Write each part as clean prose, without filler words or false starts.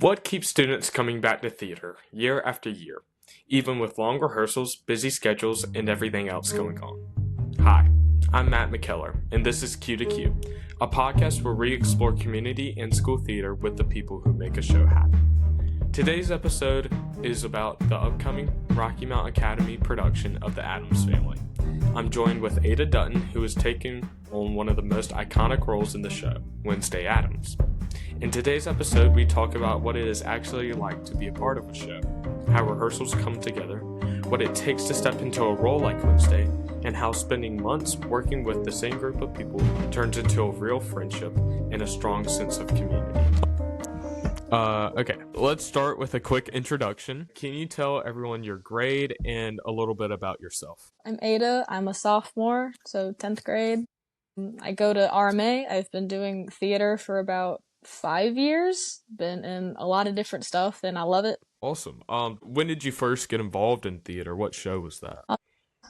What keeps students coming back to theater year after year, even with long rehearsals, busy schedules, and everything else going on? Hi, I'm Matt McKellar, and this is Q to Q, a podcast where we explore community and school theater with the people who make a show happen. Today's episode is about the upcoming Rocky Mount Academy production of the Addams Family. I'm joined with Ada Dutton, who is taking on one of the most iconic roles in the show, Wednesday Addams. In today's episode, we talk about what it is actually like to be a part of a show, how rehearsals come together, what it takes to step into a role like Wednesday, and how spending months working with the same group of people turns into a real friendship and a strong sense of community. Okay, let's start with a quick introduction. Can you tell everyone your grade and a little bit about yourself? I'm Ada. I'm a sophomore, so 10th grade. I go to RMA. I've been doing theater for about 5 years. Been in a lot of different stuff, and I love it. Awesome. When did you first get involved in theater? What show was that?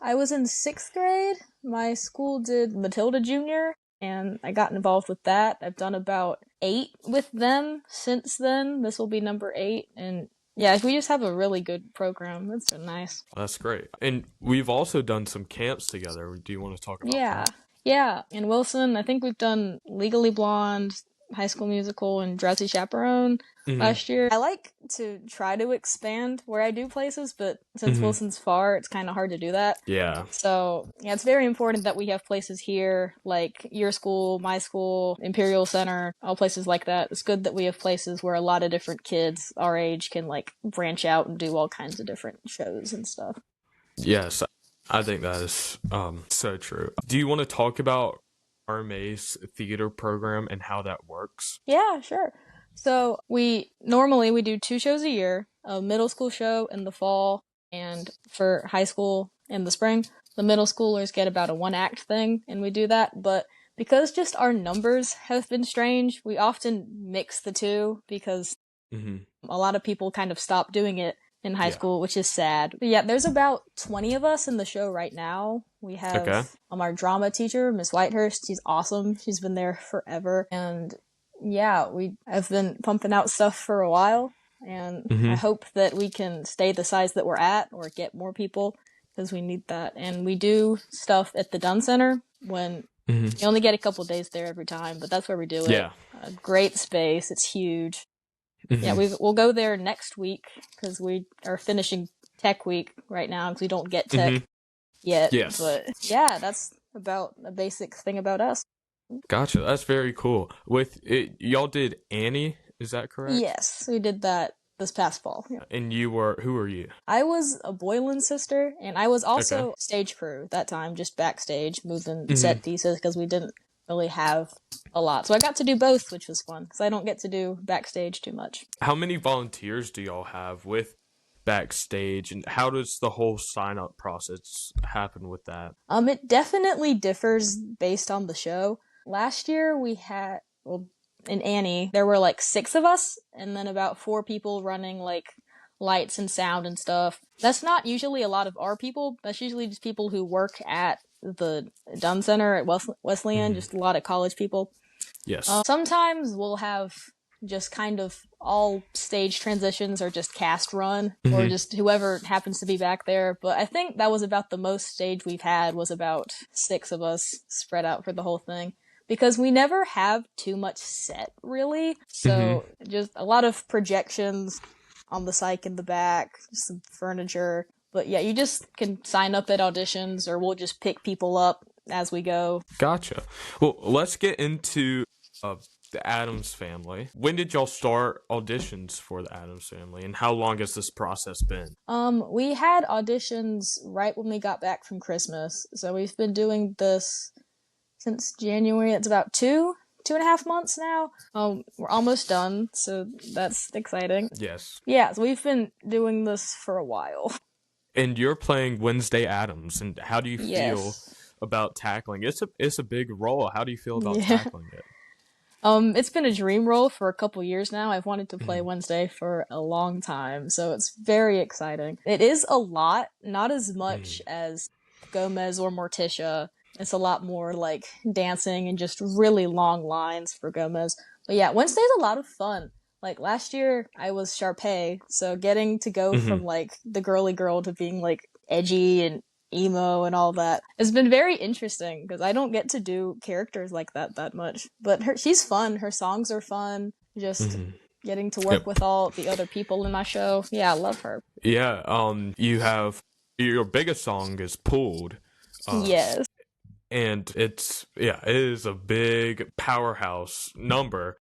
I was in 6th grade. My school did Matilda Jr., and I got involved with that. I've done about 8 with them since then. This will be number 8, and yeah, we just have a really good program. It's been nice. That's great. And we've also done some camps together. Do you want to talk about that? Yeah. In Wilson, I think we've done Legally Blonde, High School Musical, and Drowsy Chaperone last year. I like to try to expand where I do places, but since Wilson's far, it's kind of hard to do that. Yeah. So, yeah, it's very important that we have places here, like your school, my school, Imperial Center, all places like that. It's good that we have places where a lot of different kids our age can, like, branch out and do all kinds of different shows and stuff. Yes, I think that is so true. Do you want to talk about RMA's theater program and how that works? Yeah, sure. So we do 2 shows a year, a middle school show in the fall and for high school in the spring. The middle schoolers get about a 1-act thing, and we do that. But because just our numbers have been strange, we often mix the two because a lot of people kind of stop doing it in high school, which is sad. But yeah, there's about 20 of us in the show right now. We have our drama teacher, Miss Whitehurst. She's awesome. She's been there forever. And yeah, we have been pumping out stuff for a while. And I hope that we can stay the size that we're at or get more people because we need that. And we do stuff at the Dunn Center when you only get a couple days there every time, but that's where we do it. Yeah. A great space. It's huge. Yeah, we'll go there next week because we are finishing tech week right now because we don't get tech yet. Yes. But yeah, that's about a basic thing about us. Gotcha. That's very cool. With it, y'all did Annie, is that correct? Yes, we did that this past fall. Yeah. And who were you? I was a Boylan sister, and I was also stage crew that time, just backstage, moving set pieces because we didn't really have a lot. So I got to do both, which was fun because I don't get to do backstage too much. How many volunteers do y'all have with backstage, and how does the whole sign-up process happen with that? It definitely differs based on the show. Last year we had, in Annie, there were like 6 of us, and then about 4 people running like lights and sound and stuff. That's not usually a lot of our people. That's usually just people who work at the Dunn Center at Wesleyan, just a lot of college people. Yes. Sometimes we'll have just kind of all stage transitions or just cast run or just whoever happens to be back there. But I think that was about the most stage we've had was about 6 of us spread out for the whole thing. Because we never have too much set, really. So just a lot of projections on the psych in the back, some furniture. But yeah, you just can sign up at auditions or we'll just pick people up as we go. Gotcha. Well, let's get into the Addams Family. When did y'all start auditions for the Addams Family, and how long has this process been? We had auditions right when we got back from Christmas. So we've been doing this since January. It's about 2.5 months now. We're almost done, so that's exciting. Yes. Yeah, so we've been doing this for a while. And you're playing Wednesday Addams, and how do you feel about tackling? It's a big role. How do you feel about tackling it? It's been a dream role for a couple years now. I've wanted to play Wednesday for a long time, so it's very exciting. It is a lot, not as much as Gomez or Morticia. It's a lot more like dancing and just really long lines for Gomez. But yeah, Wednesday's a lot of fun. Like last year I was Sharpay, so getting to go from like the girly girl to being like edgy and emo and all that has been very interesting because I don't get to do characters like that much. But she's fun. Her songs are fun. Just getting to work with all the other people in my show. Yeah, I love her. Yeah, you have your biggest song is Pulled. Yes. And it is a big powerhouse number.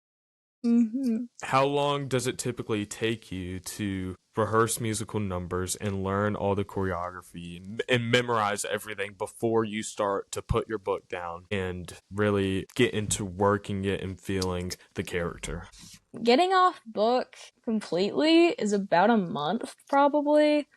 How long does it typically take you to rehearse musical numbers and learn all the choreography and memorize everything before you start to put your book down and really get into working it and feeling the character? Getting off book completely is about a month, probably.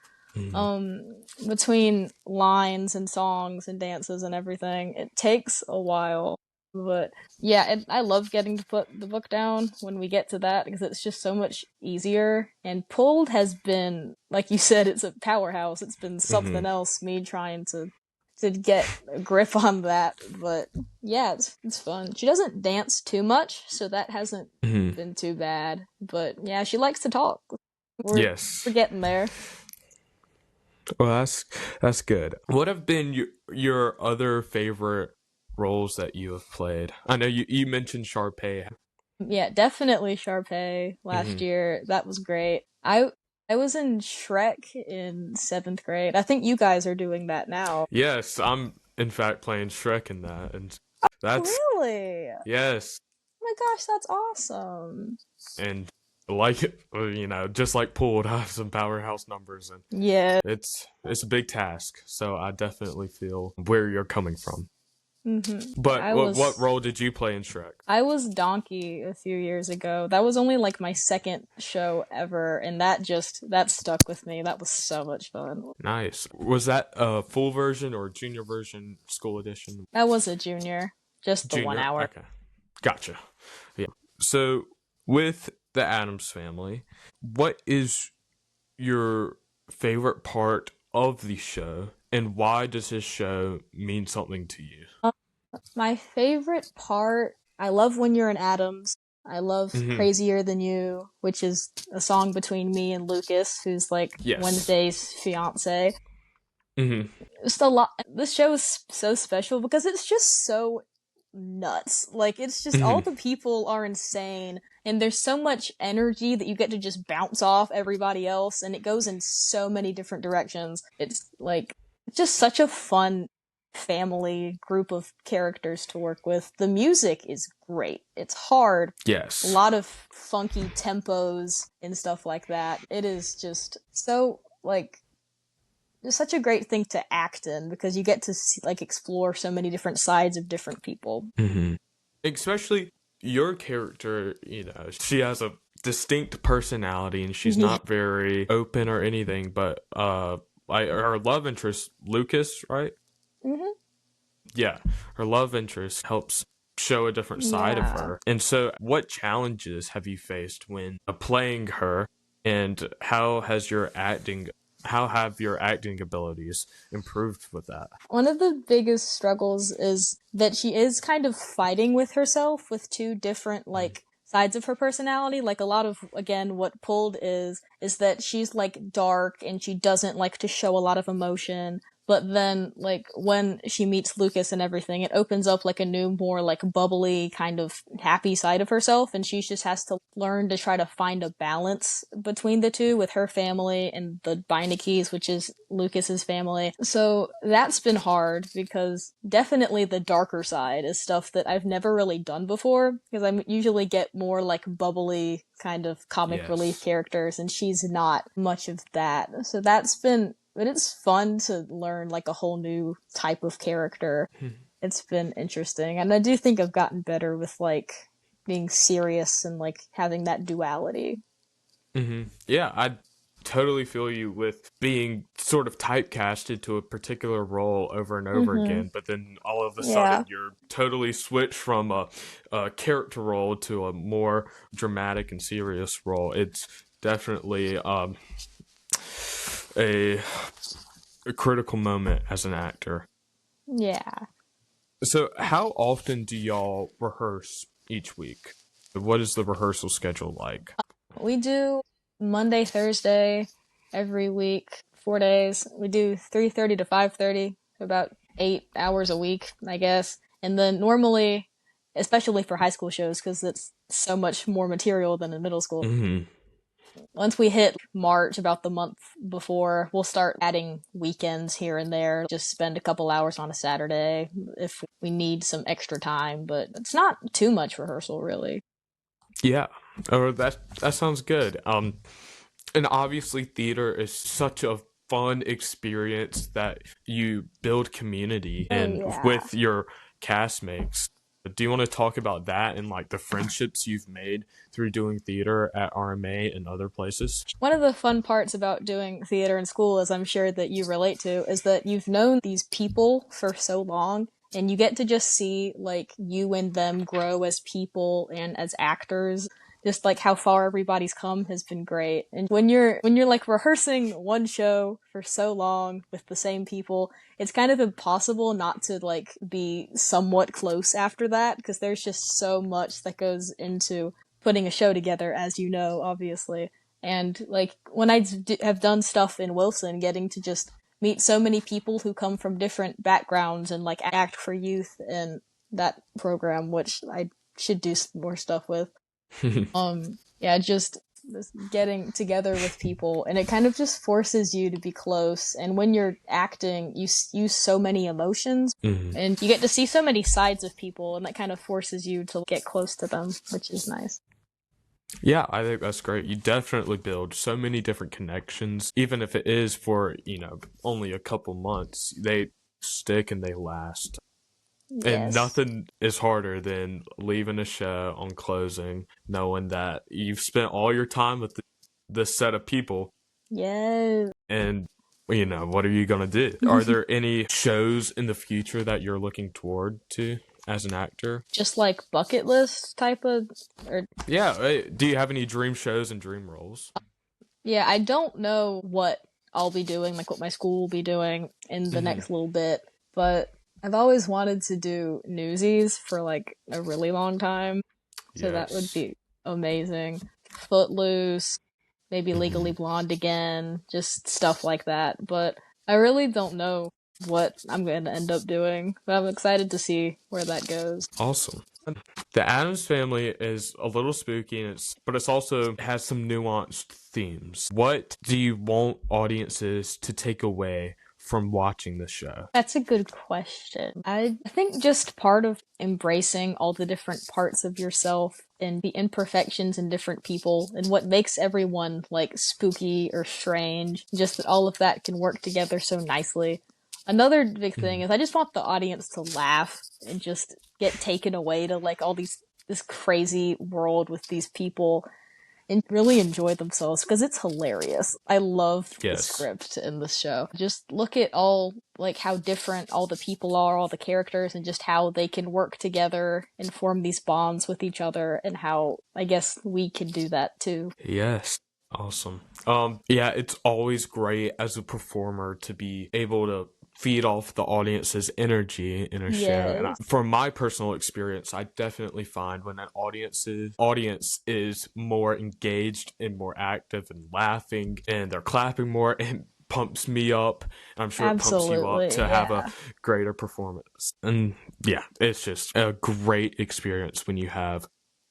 Between lines and songs and dances and everything, it takes a while. But yeah, I love getting to put the book down when we get to that because it's just so much easier. And Pulled has been, like you said, it's a powerhouse. It's been something else, me trying to get a grip on that. But yeah, it's fun. She doesn't dance too much, so that hasn't been too bad. But yeah, she likes to talk. We're getting there. Well, that's good. What have been your other favorite roles that you have played? I know you mentioned Sharpay. Yeah, definitely Sharpay last year. That was great. I was in Shrek in 7th grade. I think you guys are doing that now. Yes, I'm in fact playing Shrek in that, and that's really. Yes. Oh my gosh, that's awesome. And like just like Pulled, I have some powerhouse numbers, and yeah, it's a big task. So I definitely feel where you're coming from. But what role did you play in Shrek? I was Donkey a few years ago. That was only like my second show ever, and that stuck with me. That was so much fun. Nice. Was that a full version or junior version, school edition? That was a junior, just the 1 hour. Okay, gotcha. Yeah. So with the Addams Family, what is your favorite part of the show, and why does this show mean something to you? My favorite part, I love When You're an Addams. I love Crazier Than You, which is a song between me and Lucas, who's like Wednesday's fiance. Just a lot. This show is so special because it's just so nuts. Like, it's just all the people are insane, and there's so much energy that you get to just bounce off everybody else, and it goes in so many different directions. It's like just such a fun family group of characters to work with. The music is great. It's hard. Yes. A lot of funky tempos and stuff like that. It is just so like it's such a great thing to act in because you get to see, like explore so many different sides of different people. Especially your character, she has a distinct personality and she's not very open or anything, but like her love interest, Lucas, right? Yeah, her love interest helps show a different side of her. And so what challenges have you faced when playing her, and how have your acting abilities improved with that? One of the biggest struggles is that she is kind of fighting with herself with two different like sides of her personality. Like a lot of, again, what Pulled is that she's like dark and she doesn't like to show a lot of emotion. But then, like, when she meets Lucas and everything, it opens up, like, a new, more, like, bubbly, kind of happy side of herself, and she just has to learn to try to find a balance between the two with her family and the Beinecke's, which is Lucas's family. So that's been hard, because definitely the darker side is stuff that I've never really done before, because I usually get more, like, bubbly, kind of comic relief characters, and she's not much of that. So that's been... But it's fun to learn, like, a whole new type of character. It's been interesting. And I do think I've gotten better with, like, being serious and, like, having that duality. Yeah, I totally feel you with being sort of typecasted to a particular role over and over again, but then all of a sudden you're totally switched from a character role to a more dramatic and serious role. It's definitely... a critical moment as an actor. Yeah. So how often do y'all rehearse each week? What is the rehearsal schedule like? We do Monday, Thursday every week, 4 days. We do 3:30 to 5:30, about 8 hours a week, I guess. And then normally, especially for high school shows, because it's so much more material than in middle school. Mm-hmm. Once we hit March, about the month before, we'll start adding weekends here and there. Just spend a couple hours on a Saturday if we need some extra time, but it's not too much rehearsal, really. Yeah. Oh, that sounds good. And obviously theater is such a fun experience that you build community and yeah. with your castmates. Do you want to talk about that and like the friendships you've made through doing theater at RMA and other places? One of the fun parts about doing theater in school, as I'm sure that you relate to, is that you've known these people for so long, and you get to just see like you and them grow as people and as actors. Just like how far everybody's come has been great. And when you're like rehearsing one show for so long with the same people, it's kind of impossible not to like be somewhat close after that, because there's just so much that goes into putting a show together, as you know, obviously. And like when I have done stuff in Wilson, getting to just meet so many people who come from different backgrounds and like act for youth in that program, which I should do some more stuff with. Yeah, just getting together with people, and it kind of just forces you to be close. And when you're acting, you use so many emotions, and you get to see so many sides of people, and that kind of forces you to get close to them, which is nice. Yeah, I think that's great. You definitely build so many different connections, even if it is for, only a couple months. They stick and they last. Yes. And nothing is harder than leaving a show on closing, knowing that you've spent all your time with this set of people. Yes. And, what are you going to do? Are there any shows in the future that you're looking toward to as an actor? Just like bucket list type of? Yeah. Do you have any dream shows and dream roles? Yeah, I don't know what I'll be doing, like what my school will be doing in the next little bit, but I've always wanted to do Newsies for like a really long time, so that would be amazing. Footloose, maybe Legally Blonde again, just stuff like that. But I really don't know what I'm going to end up doing, but I'm excited to see where that goes. Awesome. The Addams Family is a little spooky, but it's also has some nuanced themes. What do you want audiences to take away from watching the show? That's a good question. I think just part of embracing all the different parts of yourself and the imperfections in different people and what makes everyone like spooky or strange, just that all of that can work together so nicely. Another big thing is I just want the audience to laugh and just get taken away to like this crazy world with these people and really enjoy themselves, because it's hilarious. I love the script in this show. Just look at all, like, how different all the people are, all the characters, and just how they can work together and form these bonds with each other, and how, I guess, we can do that too. Yes. Awesome. Yeah, it's always great as a performer to be able to feed off the audience's energy in a show. And from my personal experience, I definitely find when an audience is more engaged and more active and laughing and they're clapping more, it pumps me up. I'm sure it pumps you up to have a greater performance. And yeah, it's just a great experience when you have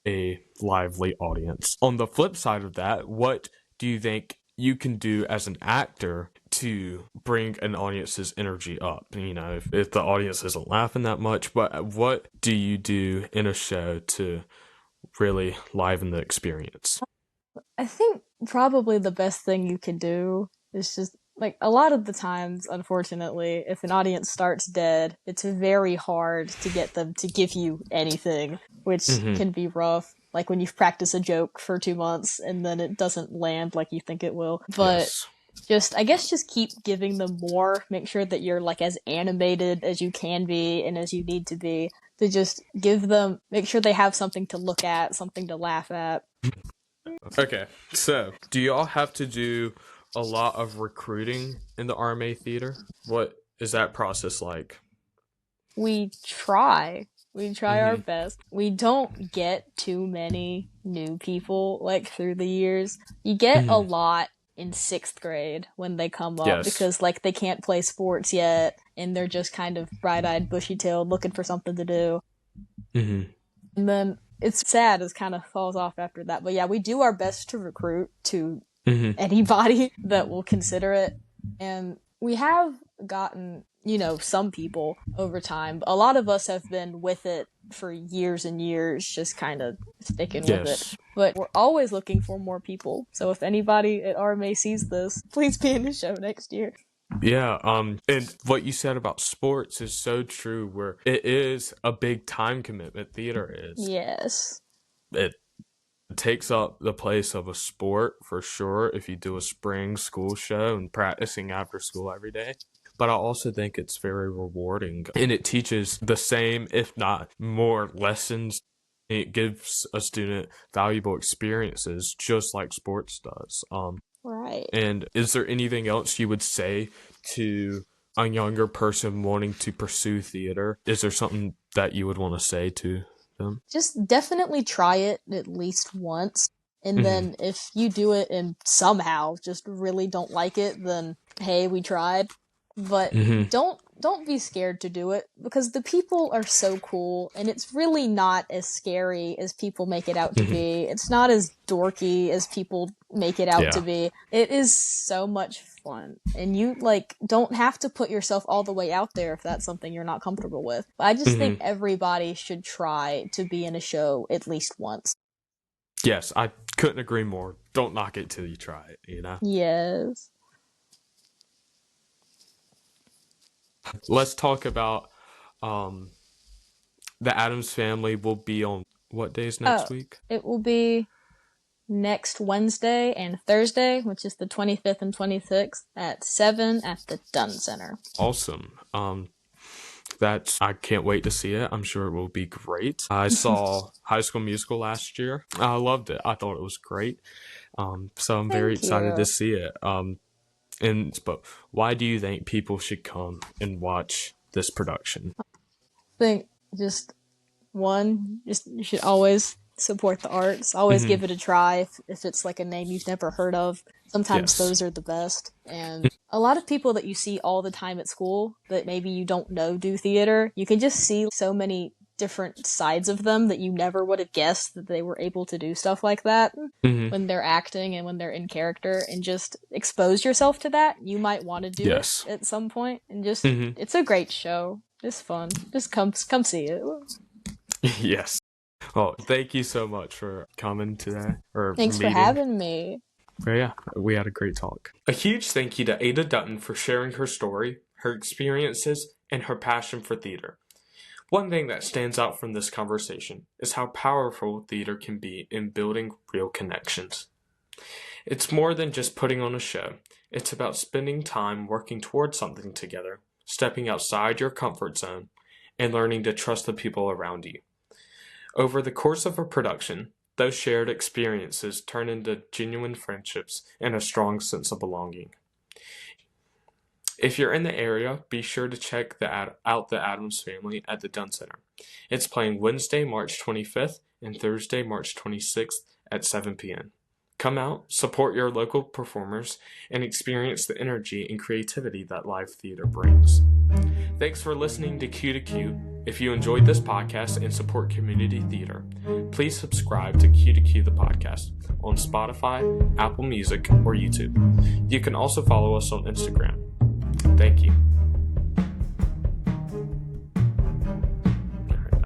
a lively audience. On the flip side of that, what do you think you can do as an actor to bring an audience's energy up? If the audience isn't laughing that much, but what do you do in a show to really liven the experience? I think probably the best thing you can do is just, like, a lot of the times, unfortunately, if an audience starts dead, it's very hard to get them to give you anything, which can be rough. Like when you've practiced a joke for 2 months and then it doesn't land like you think it will. But I guess just keep giving them more. Make sure that you're like as animated as you can be and as you need to be, to just make sure they have something to look at, something to laugh at. Okay, so do y'all have to do a lot of recruiting in the RMA theater? What is that process like? We try. We try our best. We don't get too many new people, like, through the years. You get a lot in 6th grade when they come up because, like, they can't play sports yet, and they're just kind of bright-eyed, bushy-tailed, looking for something to do. And then it's sad, it kind of falls off after that. But yeah, we do our best to recruit to anybody that will consider it. And we have gotten, some people over time. A lot of us have been with it for years and years, just kind of sticking with it. But we're always looking for more people. So if anybody at RMA sees this, please be in the show next year. Yeah, and what you said about sports is so true, where it is a big time commitment, theater is. Yes. It takes up the place of a sport, for sure, if you do a spring school show and practicing after school every day. But I also think it's very rewarding, and it teaches the same, if not more, lessons. It gives a student valuable experiences, just like sports does. Right. And is there anything else you would say to a younger person wanting to pursue theater? Is there something that you would want to say to them? Just definitely try it at least once. And then if you do it and somehow just really don't like it, then hey, we tried. But don't be scared to do it, because the people are so cool, and it's really not as scary as people make it out to be. It's not as dorky as people make it out to be. It is so much fun, and you don't have to put yourself all the way out there if that's something you're not comfortable with. But I just think everybody should try to be in a show at least once. Yes, I couldn't agree more. Don't knock it till you try it, Yes. Let's talk about the Addams Family will be on what days next week? It will be next Wednesday and Thursday, which is the 25th and 26th at 7 at the Dunn Center. Awesome. I can't wait to see it. I'm sure it will be great. I saw High School Musical last year. I loved it. I thought it was great. So I'm very excited to see it. But why do you think people should come and watch this production? I think you should always support the arts. Always give it a try if it's like a name you've never heard of. Sometimes those are the best. And a lot of people that you see all the time at school that maybe you don't know do theater, you can just see so many different sides of them that you never would have guessed that they were able to do stuff like that when they're acting and when they're in character, and just expose yourself to that. You might want to do it at some point, and just it's a great show. It's fun. Just come see it. Yes. Well, thank you so much for coming today. Thanks for having me. Yeah, we had a great talk. A huge thank you to Ada Dutton for sharing her story, her experiences, and her passion for theater. One thing that stands out from this conversation is how powerful theater can be in building real connections. It's more than just putting on a show. It's about spending time working towards something together, stepping outside your comfort zone, and learning to trust the people around you. Over the course of a production, those shared experiences turn into genuine friendships and a strong sense of belonging. If you're in the area, be sure to check out the Addams Family at the Dunn Center. It's playing Wednesday, March 25th and Thursday, March 26th at 7 p.m. Come out, support your local performers, and experience the energy and creativity that live theater brings. Thanks for listening to Q to Q. If you enjoyed this podcast and support community theater, please subscribe to Q to Q the podcast on Spotify, Apple Music, or YouTube. You can also follow us on Instagram. Thank you.